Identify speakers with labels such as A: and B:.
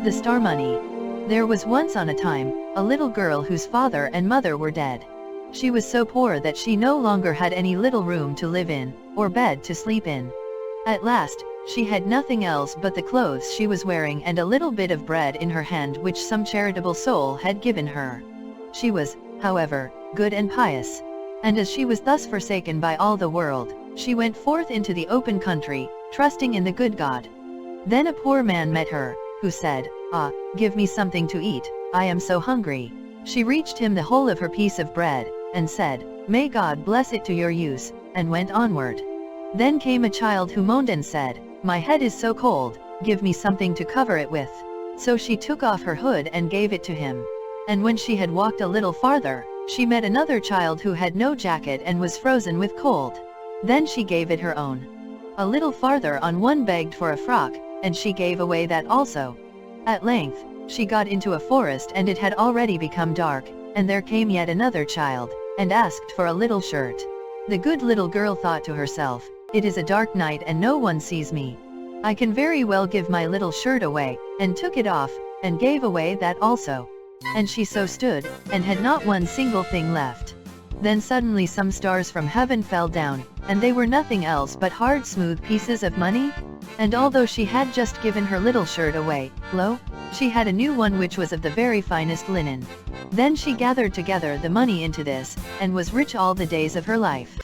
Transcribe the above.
A: The Star Money. There was once on a time, a little girl whose father and mother were dead. She was so poor that she no longer had any little room to live in, or bed to sleep in. At last, she had nothing else but the clothes she was wearing and a little bit of bread in her hand which some charitable soul had given her. She was, however, good and pious. And as she was thus forsaken by all the world, she went forth into the open country, trusting in the good God. Then a poor man met her, who said, "Ah, give me something to eat, I am so hungry." She reached him the whole of her piece of bread, and said, "May God bless it to your use," and went onward. Then came a child who moaned and said, "My head is so cold, give me something to cover it with." So she took off her hood and gave it to him. And when she had walked a little farther, she met another child who had no jacket and was frozen with cold. Then she gave it her own. A little farther on one begged for a frock, and she gave away that also. At length, she got into a forest and it had already become dark, and there came yet another child, and asked for a little shirt. The good little girl thought to herself, "It is a dark night and no one sees me. I can very well give my little shirt away," and took it off, and gave away that also. And she so stood, and had not one single thing left. Then suddenly some stars from heaven fell down, and they were nothing else but hard smooth pieces of money. And although she had just given her little shirt away, lo, she had a new one which was of the very finest linen. Then she gathered together the money into this, and was rich all the days of her life.